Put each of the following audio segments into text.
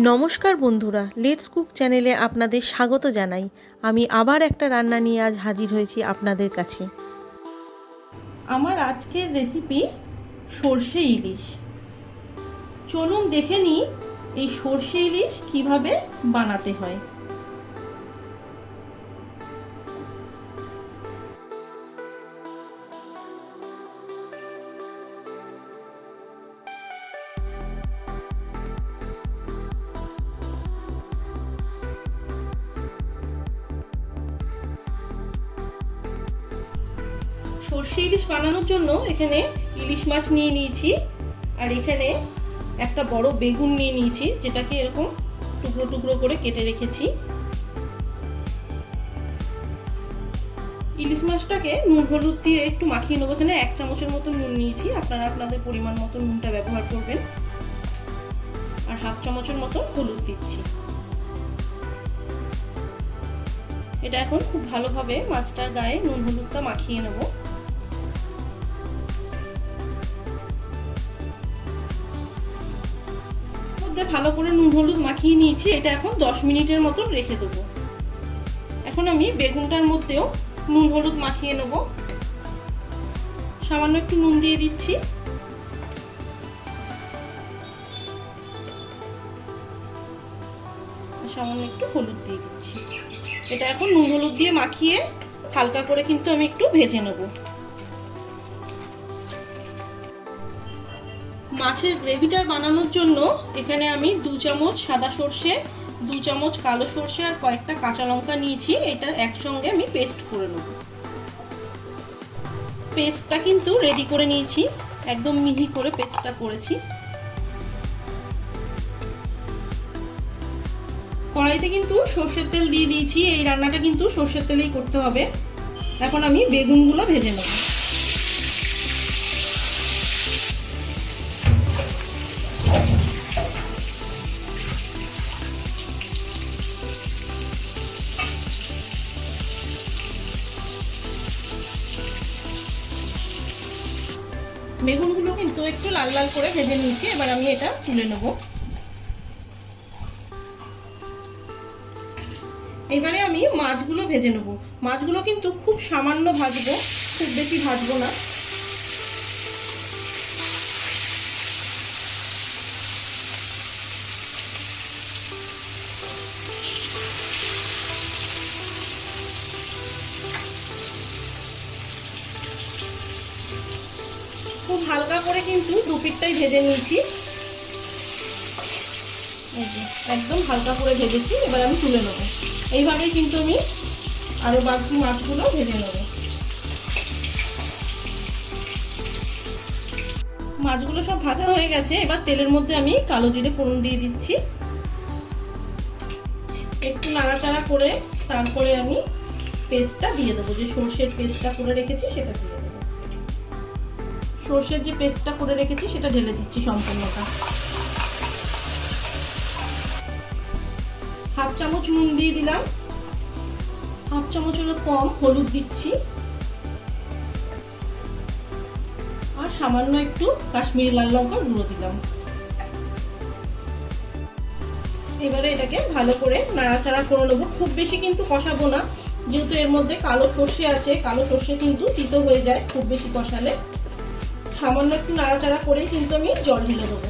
নমস্কার বন্ধুরা, let's cook চ্যানেলে আপনাদের স্বাগত জানাই। আমি আবার একটা রান্না নিয়ে আজ হাজির হয়েছি আপনাদের কাছে। আমার আজকের রেসিপি সর্ষে ইলিশ। চলুন দেখে নিই এই সর্ষে ইলিশ কিভাবে বানাতে হয়। সর্ষে ইলিশ বানানোর জন্য এখানে ইলিশ মাছ নিয়ে নিয়েছি, আর এখানে একটা বড় বেগুন নিয়ে নিয়েছি, যেটাকে এরকম টুকরো টুকরো করে কেটে রেখেছি। ইলিশ মাছটাকে নুন হলুদ দিয়ে একটু মাখিয়ে নেবো। এখানে 1 চামচের মতো নুন নিয়েছি, আপনারা আপনাদের পরিমাণ মতো নুনটা ব্যবহার করবেন। আর 1/2 চামচের মতো হলুদ দিচ্ছি। এটা এখন খুব ভালোভাবে মাছটার গায়ে নুন হলুদটা মাখিয়ে নেব। মধ্যে ভালো করে নুন হলুদ মাখিয়ে নিয়েছি। এটা এখন 10 মিনিটের মতো রেখে দেবো। এখন আমি বেগুনটার মধ্যেও নুন হলুদ মাখিয়ে নেব। সামান্য একটু নুন দিয়ে দিচ্ছি। সামান্য একটু হলুদ দিয়ে দিচ্ছি। এটা এখন নুন হলুদ দিয়ে মাখিয়ে হালকা করে কিন্তু আমি একটু ভেজে নেব। মাছের গ্রেভিটা বানানোর জন্য এখানে আমি 2 চামচ সাদা সর্ষে, 2 চামচ কালো সর্ষে আর কয়েকটা কাঁচা লঙ্কা নিয়েছি। এটা একসঙ্গে আমি পেস্ট করে নেব। পেস্টটা কিন্তু রেডি করে নিয়েছি, একদম মিহি করে পেস্টটা করেছি। কড়াইতে কিন্তু সর্ষের তেল দিয়ে দিয়েছি। এই রান্নাটা কিন্তু সর্ষের তেলেই করতে হবে। এখন আমি বেগুনগুলো ভেজে নেব। বেগুনগুলো কিন্তু একটু লাল লাল করে ভেজে নিয়েছি। এবার আমি এটা তুলে নেব। এবারে আমি মাছগুলো ভেজে নেব। মাছগুলো কিন্তু খুব সামান্য ভাজবো, খুব বেশি ভাজবো না। খুব হালকা করে কিন্তু দুপিঠটাই ভেজে নিয়েছি। একদম হালকা করে ভেজেছি। এবার আমি তুলে নেব। এইভাবেই কিন্তু আমি আরো বাকি মাছগুলো ভেজে নেব। মাছগুলো সব ভাজা হয়ে গেছে। এবার তেলের মধ্যে আমি কালো জিরে ফোড়ন দিয়ে দিচ্ছি। একটু নাড়াচাড়া করে তারপরে আমি পেস্টটা দিয়ে দেবো, যে সর্ষের পেস্টটা করে রেখেছি সেটা দিয়ে দেবো। সর্ষের যে পেস্টটা করে রেখেছি সেটা ঢেলে দিচ্ছি সম্পূর্ণটা। 1/2 চামচ নুন দিয়ে দিলাম। 1/2 চামচেরও কম হলুদ দিচ্ছি। আর সামান্য একটু কাশ্মীরি লাল লঙ্কার গুঁড়ো দিলাম। এবারে এটাকে ভালো করে নাড়াচাড়া করে নেবো। খুব বেশি কিন্তু কষাবো না, যেহেতু এর মধ্যে কালো সর্ষে আছে। কালো সর্ষে কিন্তু তিতো হয়ে যায় খুব বেশি কষালে। সামান্য একটু নাড়াচাড়া করেই কিন্তু আমি জল ঢেলে দেবো।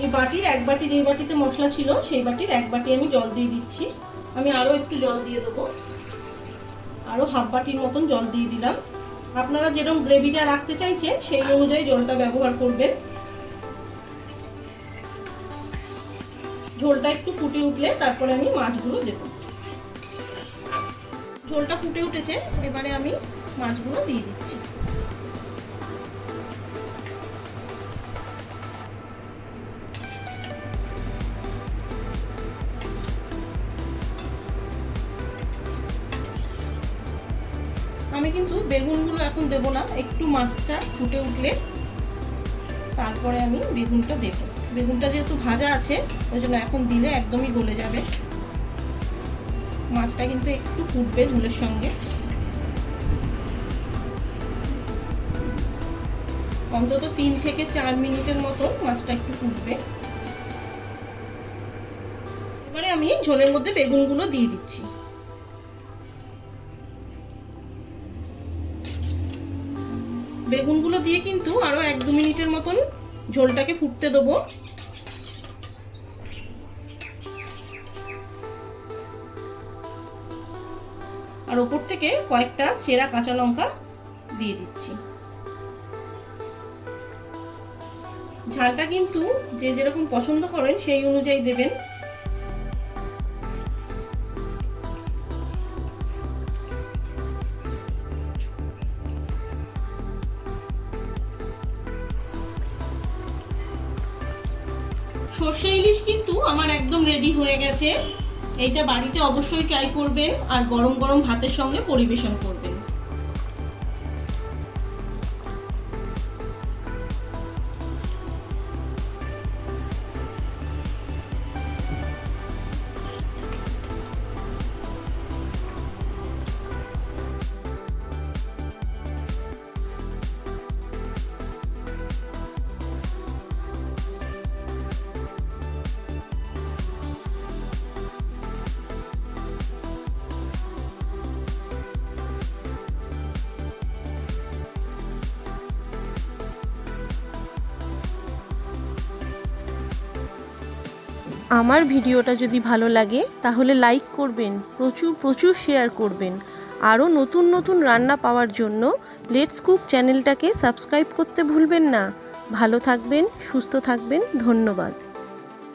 এই বাটির 1 বাটি, যেই বাটিতে মশলা ছিল সেই বাটির 1 বাটি আমি জল দিয়ে দিচ্ছি। আমি আরো একটু জল দিয়ে দেবো। আরো 1/2 বাটির মতন জল দিয়ে দিলাম। আপনারা যেরকম গ্রেভিটা রাখতে চাইছেন সেই অনুযায়ী জলটা ব্যবহার করবেন। ঝোলটা একটু ফুটে উঠলে তারপরে আমি মাছগুলো দেব। ঝোলটা ফুটে উঠেছে, এবারে আমি মাছগুলো দিয়ে দিচ্ছি। আমি কিন্তু বেগুনগুলো এখন দেব না, একটু মাছটা ফুটে উঠলে তারপরে আমি বেগুনটা দেব। বেগুনটা যেহেতু ভাজা আছে ওই জন্য এখন দিলে একদমই গলে যাবে। মাছটা কিন্তু একটু ফুটবে ঝোলের সঙ্গে। অন্তত 3 থেকে 4 মিনিটের মতো মাছটা একটু ফুটবে। এবারে আমি ঝোলের মধ্যে বেগুনগুলো দিয়ে দিচ্ছি। বেগুনগুলো দিয়ে কিন্তু আরো 1-2 মিনিটের মতন ঝোলটাকে ফুটতে দেবো। আর ওপর থেকে কয়েকটা চেরা কাঁচা লঙ্কা দিয়ে দিচ্ছি। ঝালটা কিন্তু যে যেরকম পছন্দ করেন সেই অনুযায়ী দেবেন। সর্ষে ইলিশ কিন্তু আমার একদম রেডি হয়ে গেছে। এইটা বাড়িতে অবশ্যই ট্রাই করবেন আর গরম গরম ভাতের সঙ্গে পরিবেশন করবেন। আমার ভিডিওটা যদি ভালো লাগে তাহলে লাইক করবেন, প্রচুর প্রচুর শেয়ার করবেন। আরও নতুন নতুন রান্না পাওয়ার জন্য লেটস কুক চ্যানেলটাকে সাবস্ক্রাইব করতে ভুলবেন না। ভালো থাকবেন, সুস্থ থাকবেন, ধন্যবাদ।